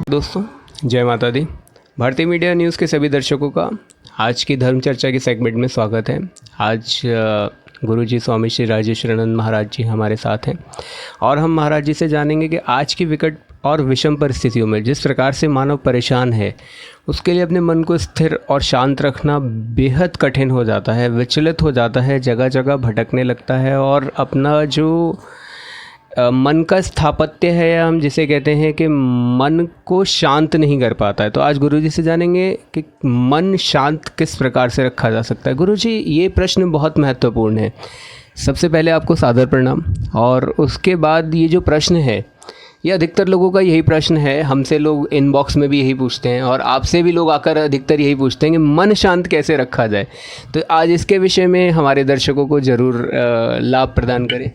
दोस्तों, जय माता दी। भारतीय मीडिया न्यूज़ के सभी दर्शकों का आज की धर्म चर्चा के सेगमेंट में स्वागत है। आज गुरुजी स्वामी श्री राजेश्वरानंद महाराज जी हमारे साथ हैं और हम महाराज जी से जानेंगे कि आज की विकट और विषम परिस्थितियों में जिस प्रकार से मानव परेशान है, उसके लिए अपने मन को स्थिर और शांत रखना बेहद कठिन हो जाता है, विचलित हो जाता है, जगह जगह भटकने लगता है और अपना जो मन का स्थापत्य है, या हम जिसे कहते हैं कि मन को शांत नहीं कर पाता है। तो आज गुरुजी से जानेंगे कि मन शांत किस प्रकार से रखा जा सकता है। गुरुजी, ये प्रश्न बहुत महत्वपूर्ण है। सबसे पहले आपको सादर प्रणाम। और उसके बाद ये जो प्रश्न है, ये अधिकतर लोगों का यही प्रश्न है। हमसे लोग इनबॉक्स में भी यही पूछते हैं और आपसे भी लोग आकर अधिकतर यही पूछते हैं कि मन शांत कैसे रखा जाए। तो आज इसके विषय में हमारे दर्शकों को ज़रूर लाभ प्रदान करें।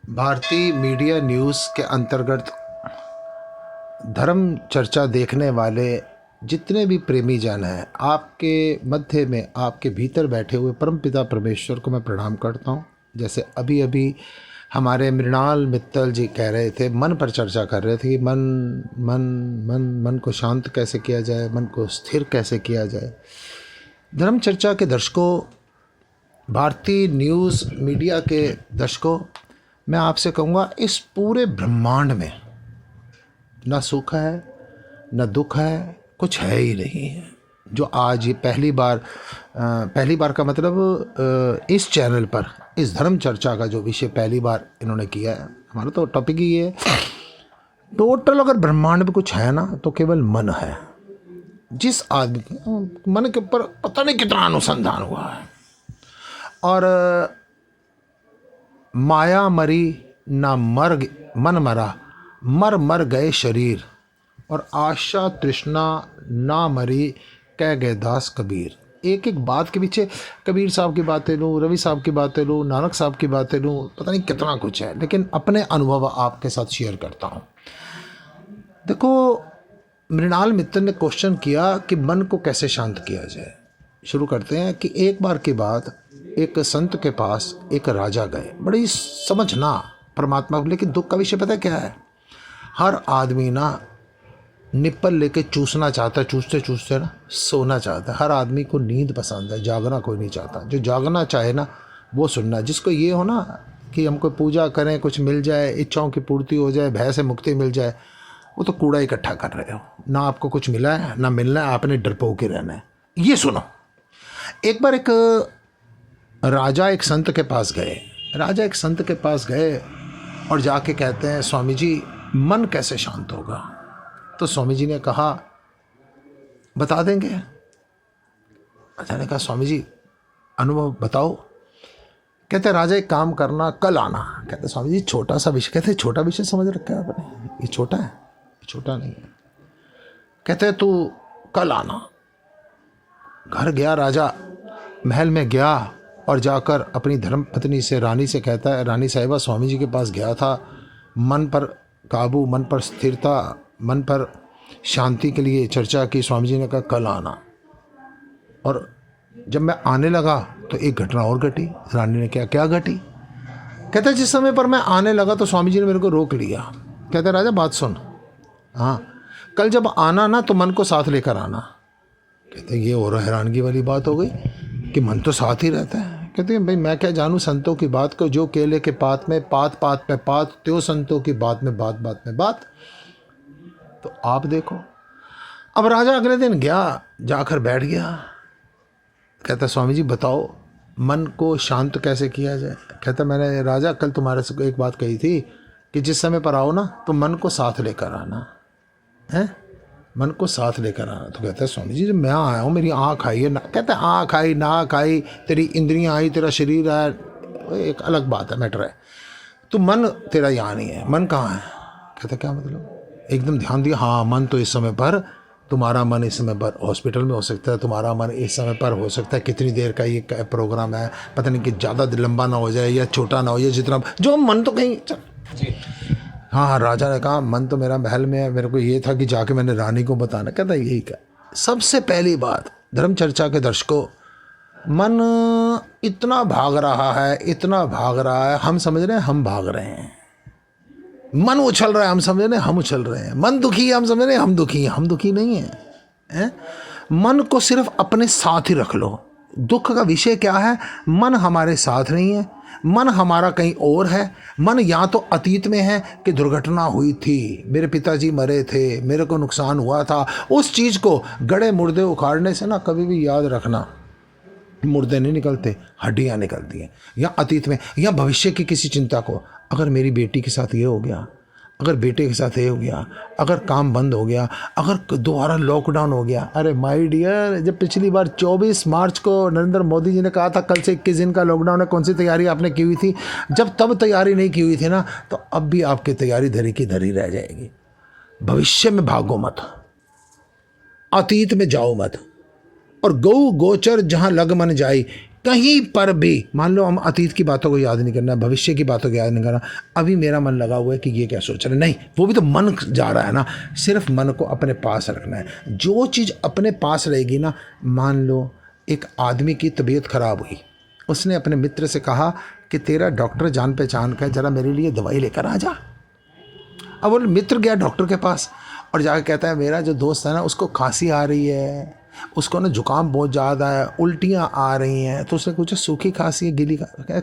भारतीय मीडिया न्यूज़ के अंतर्गत धर्म चर्चा देखने वाले जितने भी प्रेमी जन हैं, आपके मध्य में आपके भीतर बैठे हुए परमपिता परमेश्वर को मैं प्रणाम करता हूँ। जैसे अभी अभी हमारे मृणाल मित्तल जी कह रहे थे, मन पर चर्चा कर रहे थे कि मन मन मन मन को शांत कैसे किया जाए, मन को स्थिर कैसे किया जाए। धर्म चर्चा के दर्शकों, भारतीय न्यूज़ मीडिया के दर्शकों, मैं आपसे कहूँगा, इस पूरे ब्रह्मांड में ना सुख है ना दुख है, कुछ है ही नहीं है। जो आज ये पहली बार का मतलब इस चैनल पर इस धर्म चर्चा का जो विषय पहली बार इन्होंने किया है, हमारा तो टॉपिक ही ये है। टोटल अगर ब्रह्मांड में कुछ है ना, तो केवल मन है। जिस आदमी मन के ऊपर पता नहीं कितना अनुसंधान हुआ है। और माया मरी ना मन मरा, मर गए शरीर, और आशा तृष्णा ना मरी, कह गए दास कबीर। एक एक बात के पीछे कबीर साहब की बातें लूँ, रवि साहब की बातें लूँ, नानक साहब की बातें लूँ, पता नहीं कितना कुछ है, लेकिन अपने अनुभव आपके साथ शेयर करता हूँ। देखो, मृणाल मित्र ने क्वेश्चन किया कि मन को कैसे शांत किया जाए। शुरू करते हैं कि एक बार के बाद एक संत के पास एक राजा गए, बड़ी समझना परमात्मा को। लेकिन दुख का विषय पता क्या है, हर आदमी ना निप्पल लेके चूसना चाहता है, चूसते चूसते ना सोना चाहता है। हर आदमी को नींद पसंद है, जागना कोई नहीं चाहता। जो जागना चाहे ना वो सुनना। जिसको ये हो ना कि हमको पूजा करें, कुछ मिल जाए, इच्छाओं की पूर्ति हो जाए, भय से मुक्ति मिल जाए, वो तो कूड़ा इकट्ठा कर रहे हो। ना आपको कुछ मिला है ना मिलना है, आपने डरपोक के रहना है। ये सुनो, एक बार एक राजा एक संत के पास गए। राजा एक संत के पास गए और जाके कहते हैं, स्वामी जी, मन कैसे शांत होगा? तो स्वामी जी ने कहा, बता देंगे। राजा ने कहा, स्वामी जी अनुभव बताओ। कहते राजा, एक काम करना, कल आना। कहते स्वामी जी छोटा सा विषय। कहते छोटा विषय समझ रखा है आपने, ये छोटा है? ये छोटा नहीं है। कहते तू कल आना। घर गया राजा, महल में गया और जाकर अपनी धर्मपत्नी से, रानी से कहता है, रानी साहिबा, स्वामी जी के पास गया था, मन पर काबू, मन पर स्थिरता, मन पर शांति के लिए चर्चा की। स्वामी जी ने कहा कल आना। और जब मैं आने लगा तो एक घटना और घटी। रानी ने कहा, क्या घटी? कहता जिस समय पर मैं आने लगा तो स्वामी जी ने मेरे को रोक लिया। कहते राजा बात सुन, हाँ कल जब आना ना तो मन को साथ लेकर आना। कहते ये और हैरानगी वाली बात हो गई कि मन तो साथ ही रहता है। कहते हैं भाई मैं क्या जानूँ संतों की बात को, जो केले के पात में पात पात पे पात, त्यो संतों की बात में बात बात में बात। तो आप देखो, अब राजा अगले दिन गया, जाकर बैठ गया। कहता स्वामी जी बताओ मन को शांत कैसे किया जाए? कहता मैंने राजा कल तुम्हारे से एक बात कही थी कि जिस समय पर आओ ना तो मन को साथ लेकर आना है, मन को साथ लेकर आना। तो कहता है स्वामी जी जब मैं आया हूँ, मेरी आँख आई है ना। कहता है आँख आई, नाक आई, तेरी इंद्रियाँ आई, तेरा शरीर आया, एक अलग बात है, मैटर है। तो मन तेरा यहाँ नहीं है। मन कहाँ है? कहता क्या मतलब? एकदम ध्यान दिया, हाँ मन तो इस समय पर, तुम्हारा मन इस समय पर हॉस्पिटल में हो सकता है, तुम्हारा मन इस समय पर हो सकता है, कितनी देर का ये प्रोग्राम है, पता नहीं कि ज़्यादा लंबा ना हो जाए या छोटा ना हो जाए, जितना जो मन तो कहीं जी। हाँ, राजा ने कहा मन तो मेरा महल में है, मेरे को ये था कि जाके मैंने रानी को बताना। कहता यही क्या। सबसे पहली बात धर्म चर्चा के दर्शकों, मन इतना भाग रहा है, इतना भाग रहा है, हम समझ रहे हैं हम भाग रहे हैं। मन उछल रहा है, हम समझ रहे हैं हम उछल रहे हैं। मन दुखी है, हम समझ रहे हैं हम दुखी हैं। हम दुखी नहीं हैं। मन को सिर्फ अपने साथ ही रख लो। दुख का विषय क्या है? मन हमारे साथ नहीं है, मन हमारा कहीं और है। मन या तो अतीत में है कि दुर्घटना हुई थी, मेरे पिताजी मरे थे, मेरे को नुकसान हुआ था, उस चीज़ को गड़े मुर्दे उखाड़ने से ना कभी भी याद रखना, मुर्दे नहीं निकलते, हड्डियाँ निकलती हैं। या अतीत में, या भविष्य की किसी चिंता को, अगर मेरी बेटी के साथ ये हो गया, अगर बेटे के साथ ये हो गया, अगर काम बंद हो गया, अगर दोबारा लॉकडाउन हो गया। अरे माय डियर, जब पिछली बार 24 मार्च को नरेंद्र मोदी जी ने कहा था कल से 21 दिन का लॉकडाउन है, कौन सी तैयारी आपने की हुई थी? जब तब तैयारी नहीं की हुई थी ना, तो अब भी आपकी तैयारी धरी की धरी रह जाएगी। भविष्य में भागो मत, अतीत में जाओ मत। और गौ गोचर जहाँ लग मन जाए, कहीं पर भी मान लो हम अतीत की बातों को याद नहीं करना, भविष्य की बातों को याद नहीं करना, अभी मेरा मन लगा हुआ है कि ये क्या सोच रहे, नहीं, वो भी तो मन जा रहा है ना। सिर्फ मन को अपने पास रखना है। जो चीज़ अपने पास रहेगी ना, मान लो एक आदमी की तबीयत खराब हुई, उसने अपने मित्र से कहा कि तेरा डॉक्टर जान पहचान का, जरा मेरे लिए दवाई लेकर आ जा। अब वो मित्र गया डॉक्टर के पास और जाकर कहता है मेरा जो दोस्त है ना, उसको खांसी आ रही है, उसको ना जुकाम बहुत ज़्यादा है, उल्टियाँ आ रही हैं। तो उसने पूछा सूखी खांसी है, गीली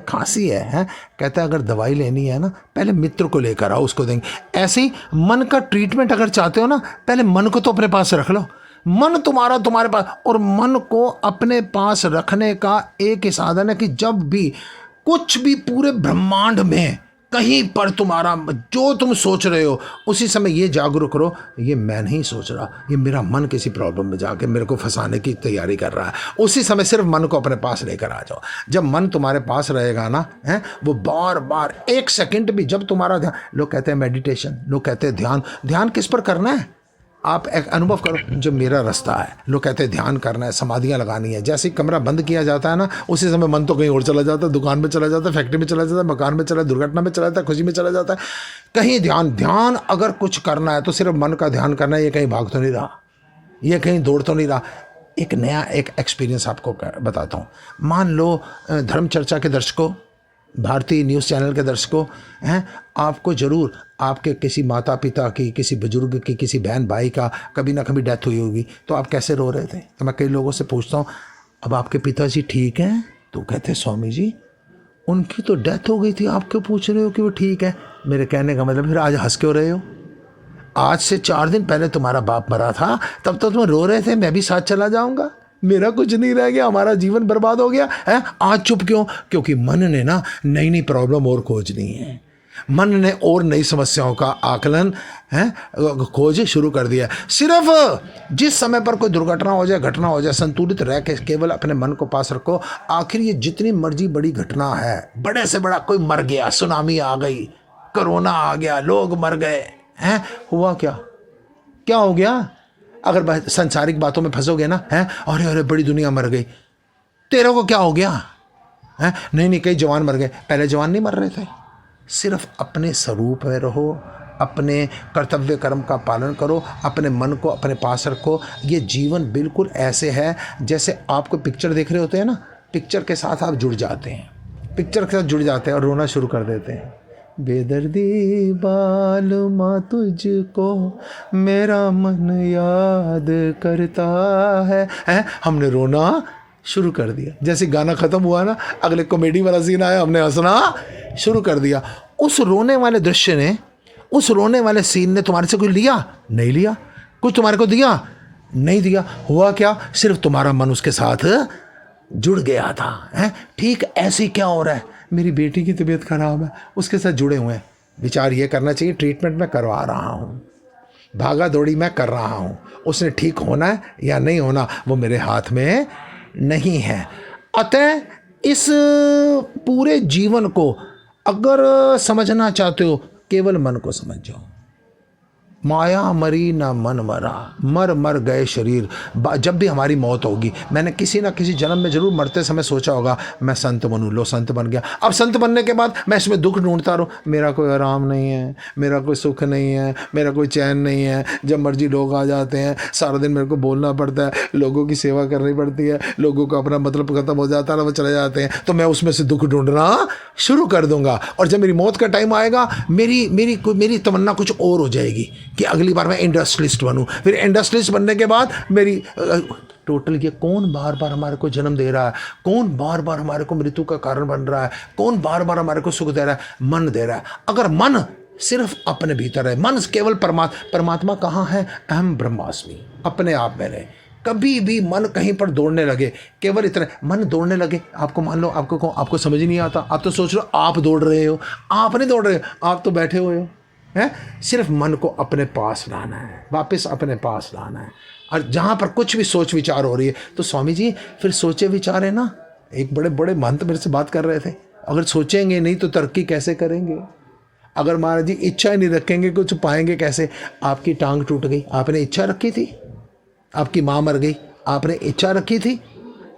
खांसी है? कहता है अगर दवाई लेनी है ना, पहले मित्र को लेकर आओ, उसको देंगे। ऐसे ही मन का ट्रीटमेंट अगर चाहते हो ना, पहले मन को तो अपने पास रख लो। मन तुम्हारे पास, और मन को अपने पास रखने का एक ही साधन है कि जब भी कुछ भी पूरे ब्रह्मांड में कहीं पर तुम्हारा जो तुम सोच रहे हो, उसी समय ये जागरूक करो, ये मैं नहीं सोच रहा, ये मेरा मन किसी प्रॉब्लम में जाके मेरे को फंसाने की तैयारी कर रहा है। उसी समय सिर्फ मन को अपने पास लेकर आ जाओ। जब मन तुम्हारे पास रहेगा ना, वो बार बार एक सेकंड भी, जब तुम्हारा ध्यान, लोग कहते हैं मेडिटेशन, लोग कहते हैं ध्यान। ध्यान किस पर करना है? आप एक अनुभव करो, जो मेरा रास्ता है। लोग कहते हैं ध्यान करना है, समाधियाँ लगानी है। जैसे ही कमरा बंद किया जाता है ना, उसी समय मन तो कहीं और चला जाता है, दुकान में चला जाता है, फैक्ट्री में चला जाता है, मकान में चला, दुर्घटना में चला जाता है, खुशी में चला जाता है, कहीं ध्यान अगर कुछ करना है तो सिर्फ मन का ध्यान करना है। ये कहीं भाग तो नहीं रहा, ये कहीं दौड़ तो नहीं रहा। एक नया एक एक्सपीरियंस आपको बताता हूँ। मान लो धर्म चर्चा के दर्शकों, भारतीय न्यूज़ चैनल के दर्शकों, आपको ज़रूर आपके किसी माता पिता की, किसी बुजुर्ग की, किसी बहन भाई का कभी ना कभी डेथ हुई होगी, तो आप कैसे रो रहे थे? तो मैं कई लोगों से पूछता हूँ, अब आपके पिताजी ठीक हैं? तो कहते स्वामी जी उनकी तो डेथ हो गई थी, आप क्यों पूछ रहे हो कि वो ठीक है? मेरे कहने का मतलब फिर आज हंस क्यों रहे हो? आज से 4 दिन पहले तुम्हारा बाप मरा था, तब तो तुम रो रहे थे, मैं भी साथ चला जाऊँगा, मेरा कुछ नहीं रह गया, हमारा जीवन बर्बाद हो गया है। आज चुप क्यों? क्योंकि मन ने ना नई नई प्रॉब्लम और खोजनी है, मन ने और नई समस्याओं का आकलन खोज शुरू कर दिया। सिर्फ जिस समय पर कोई दुर्घटना हो जाए, घटना हो जाए, संतुलित रह के केवल अपने मन को पास रखो। आखिर ये जितनी मर्जी बड़ी घटना है, बड़े से बड़ा, कोई मर गया, सुनामी आ गई, कोरोना आ गया, लोग मर गए, हुआ क्या हो गया? अगर संसारिक बातों में फंसोगे ना, अरे अरे बड़ी दुनिया मर गई, तेरे को क्या हो गया? नहीं कई जवान मर गए, पहले जवान नहीं मर रहे थे। सिर्फ अपने स्वरूप में रहो, अपने कर्तव्य कर्म का पालन करो, अपने मन को अपने पास रखो। ये जीवन बिल्कुल ऐसे है जैसे आपको पिक्चर देख रहे होते हैं ना, पिक्चर के साथ आप जुड़ जाते हैं, पिक्चर के साथ जुड़ जाते हैं और रोना शुरू कर देते हैं। बेदर्दी बालमा तुझको मेरा मन याद करता है, हमने रोना शुरू कर दिया। जैसे गाना ख़त्म हुआ ना, अगले कॉमेडी वाला सीन आया, हमने हंसना शुरू कर दिया। उस रोने वाले दृश्य ने, उस रोने वाले सीन ने तुम्हारे से कुछ लिया? नहीं लिया। कुछ तुम्हारे को दिया? नहीं दिया। हुआ क्या? सिर्फ तुम्हारा मन उसके साथ जुड़ गया था। ठीक ऐसे क्या हो रहा है, मेरी बेटी की तबीयत खराब है, उसके साथ जुड़े हुए हैं। विचार ये करना चाहिए, ट्रीटमेंट मैं करवा रहा हूँ, भागा दौड़ी मैं कर रहा हूँ, उसने ठीक होना है या नहीं होना वो मेरे हाथ में नहीं है। अतः इस पूरे जीवन को अगर समझना चाहते हो, केवल मन को समझ जाओ, माया मरी ना मन मरा, मर मर गए शरीर। जब भी हमारी मौत होगी, मैंने किसी ना किसी जन्म में जरूर मरते समय सोचा होगा मैं संत बनूं, लो संत बन गया। अब संत बनने के बाद मैं इसमें दुख ढूंढता रहूं, मेरा कोई आराम नहीं है, मेरा कोई सुख नहीं है, मेरा कोई चैन नहीं है, जब मर्जी लोग आ जाते हैं, सारा दिन मेरे को बोलना पड़ता है, लोगों की सेवा करनी पड़ती है, लोगों का अपना मतलब खत्म हो जाता है, वो चले जाते हैं, तो मैं उसमें से दुख ढूंढना शुरू कर दूंगा। और जब मेरी मौत का टाइम आएगा, मेरी तमन्ना कुछ और हो जाएगी कि अगली बार मैं इंडस्ट्रियलिस्ट बनूं। फिर इंडस्ट्रियलिस्ट बनने के बाद मेरी टोटल ये कौन बार बार हमारे को जन्म दे रहा है, कौन बार बार हमारे को मृत्यु का कारण बन रहा है, कौन बार बार हमारे को सुख दे रहा है? मन दे रहा है। अगर मन सिर्फ अपने भीतर है, मन केवल परमात्मा कहाँ है? अहम ब्रह्मास्मि, अपने आप में रहे। कभी भी मन कहीं पर दौड़ने लगे, केवल इतना मन दौड़ने लगे, आपको मान लो आपको समझ नहीं आता, आप तो सोच रहे हो आप दौड़ रहे हो, आप नहीं दौड़ रहे हो, आप तो बैठे हुए हो हैं। सिर्फ मन को अपने पास लाना है, वापस अपने पास लाना है। और जहाँ पर कुछ भी सोच विचार हो रही है, तो स्वामी जी फिर सोचे विचार है ना, एक बड़े बड़े महंत मेरे से बात कर रहे थे, अगर सोचेंगे नहीं तो तरक्की कैसे करेंगे? अगर महाराज जी इच्छा ही नहीं रखेंगे, कुछ पाएंगे कैसे? आपकी टांग टूट गई, आपने इच्छा रखी थी, आपकी माँ मर गई, आपने इच्छा रखी थी,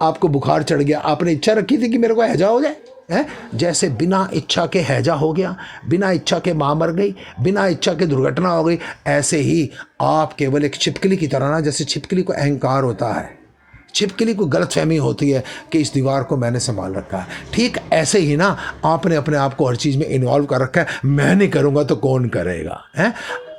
आपको बुखार चढ़ गया, आपने इच्छा रखी थी कि मेरे को हैजा हो जाए, है? जैसे बिना इच्छा के हैजा हो गया, बिना इच्छा के माँ मर गई, बिना इच्छा के दुर्घटना हो गई, ऐसे ही आप केवल एक छिपकली की तरह ना, जैसे छिपकली को अहंकार होता है, छिपकली को गलतफहमी होती है कि इस दीवार को मैंने संभाल रखा है, ठीक ऐसे ही ना आपने अपने आप को हर चीज़ में इन्वॉल्व कर रखा है। मैं नहीं करूँगा तो कौन करेगा? है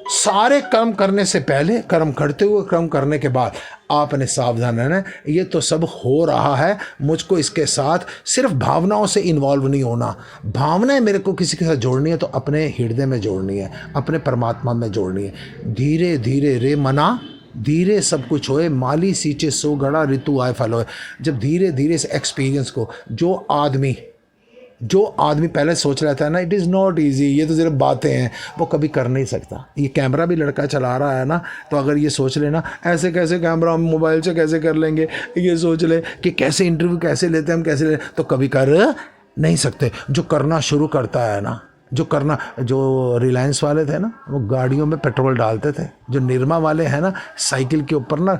सारे कर्म करने से पहले, कर्म करते हुए, कर्म करने के बाद आपने सावधान रहना, ये तो सब हो रहा है, मुझको इसके साथ सिर्फ भावनाओं से इन्वॉल्व नहीं होना। भावनाएं मेरे को किसी के साथ जोड़नी है तो अपने हृदय में जोड़नी है, अपने परमात्मा में जोड़नी है। धीरे धीरे रे मना, धीरे सब कुछ होए, माली सींचे सो गड़ा, ऋतु आए फल होए। जब धीरे धीरे इस एक्सपीरियंस को जो आदमी पहले सोच रहा था ना, इट इज़ नॉट ईजी, ये तो सिर्फ बातें हैं, वो कभी कर नहीं सकता। ये कैमरा भी लड़का चला रहा है ना, तो अगर ये सोच लेना ऐसे कैसे कैमरा हम मोबाइल से कैसे कर लेंगे, ये सोच ले कि कैसे इंटरव्यू कैसे लेते हैं हम, कैसे ले, तो कभी कर नहीं सकते। जो करना शुरू करता है ना, जो रिलायंस वाले थे ना, वो गाड़ियों में पेट्रोल डालते थे, जो निरमा वाले हैं ना, साइकिल के ऊपर ना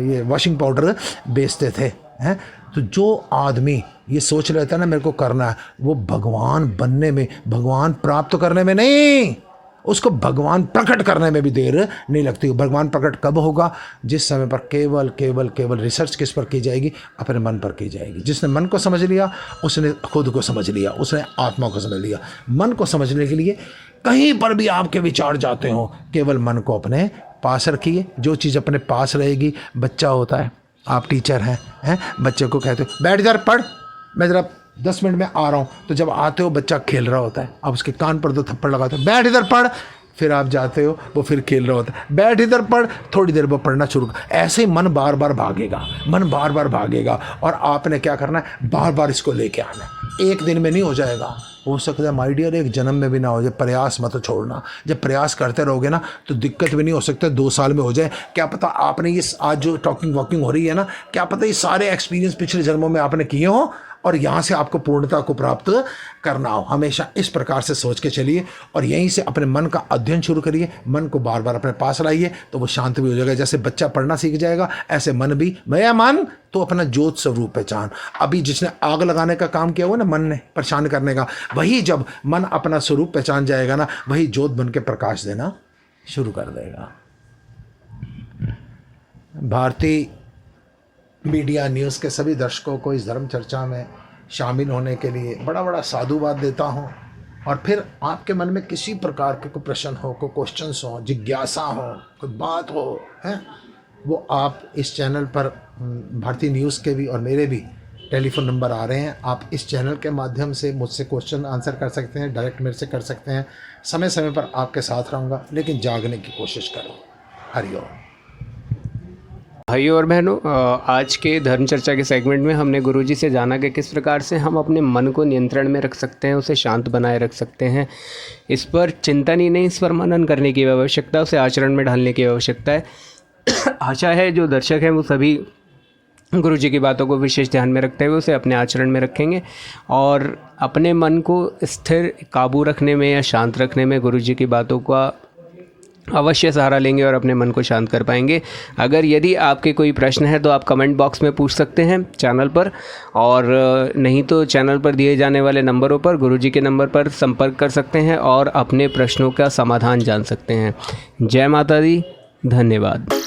ये वॉशिंग पाउडर बेचते थे, हैं। तो जो आदमी ये सोच लेता है ना मेरे को करना है, वो भगवान बनने में, भगवान प्राप्त करने में नहीं, उसको भगवान प्रकट करने में भी देर नहीं लगती। भगवान प्रकट कब होगा? जिस समय पर केवल केवल केवल रिसर्च किस पर की जाएगी? अपने मन पर की जाएगी। जिसने मन को समझ लिया उसने खुद को समझ लिया, उसने आत्मा को समझ लिया। मन को समझने के लिए कहीं पर भी आपके विचार जाते हो, केवल मन को अपने पास रखिए। जो चीज़ अपने पास रहेगी, बच्चा होता है, आप टीचर हैं, बच्चे को कहते हो बैठ इधर पढ़, मैं ज़रा 10 मिनट में आ रहा हूँ, तो जब आते हो बच्चा खेल रहा होता है, आप उसके कान पर 2 थप्पड़ लगाते हो, बैठ इधर पढ़, फिर आप जाते हो, वो फिर खेल रहा होता है, बैठ इधर पढ़, थोड़ी देर वो पढ़ना शुरू कर। ऐसे ही मन बार बार भागेगा, और आपने क्या करना है? बार बार इसको लेके आना है। एक दिन में नहीं हो जाएगा, हो सकता है माय डियर एक जन्म में भी ना हो जाए। प्रयास मत छोड़ना, जब प्रयास करते रहोगे ना तो दिक्कत भी नहीं हो सकता 2 साल में हो जाए। क्या पता आपने ये आज जो टॉकिंग वॉकिंग हो रही है ना, क्या पता ये सारे एक्सपीरियंस पिछले जन्मों में आपने किए हो और यहाँ से आपको पूर्णता को प्राप्त करना हो। हमेशा इस प्रकार से सोच के चलिए और यहीं से अपने मन का अध्ययन शुरू करिए। मन को बार बार अपने पास लाइए तो वो शांत भी हो जाएगा। जैसे बच्चा पढ़ना सीख जाएगा, ऐसे मन भी, मैं मन तो अपना ज्योत स्वरूप पहचान। अभी जिसने आग लगाने का काम किया हुआ ना, मन ने परेशान करने का, वही जब मन अपना स्वरूप पहचान जाएगा ना, वही ज्योत बन के प्रकाश देना शुरू कर देगा। भारतीय मीडिया न्यूज़ के सभी दर्शकों को इस धर्म चर्चा में शामिल होने के लिए बड़ा बड़ा साधुवाद देता हूँ। और फिर आपके मन में किसी प्रकार के कोई प्रश्न हो, कोई क्वेश्चंस हो, जिज्ञासा हो, कोई बात हो, है वो आप इस चैनल पर भारतीय न्यूज़ के भी और मेरे भी टेलीफोन नंबर आ रहे हैं। आप इस चैनल के माध्यम से मुझसे क्वेश्चन आंसर कर सकते हैं, डायरेक्ट मेरे से कर सकते हैं। समय समय पर आपके साथ रहूँगा, लेकिन जागने की कोशिश करो। हरिओम। भाइयों और बहनों, आज के धर्म चर्चा के सेगमेंट में हमने गुरुजी से जाना कि किस प्रकार से हम अपने मन को नियंत्रण में रख सकते हैं, उसे शांत बनाए रख सकते हैं। इस पर चिंतन ही नहीं, इस पर मनन करने की आवश्यकता, उसे आचरण में ढालने की आवश्यकता है। आशा है जो दर्शक हैं वो सभी गुरुजी की बातों को विशेष ध्यान में रखते हुए उसे अपने आचरण में रखेंगे और अपने मन को स्थिर, काबू रखने में या शांत रखने में गुरुजी की बातों का अवश्य सहारा लेंगे और अपने मन को शांत कर पाएंगे। अगर यदि आपके कोई प्रश्न है तो आप कमेंट बॉक्स में पूछ सकते हैं चैनल पर, और नहीं तो चैनल पर दिए जाने वाले नंबरों पर, गुरुजी के नंबर पर संपर्क कर सकते हैं और अपने प्रश्नों का समाधान जान सकते हैं। जय माता दी, धन्यवाद।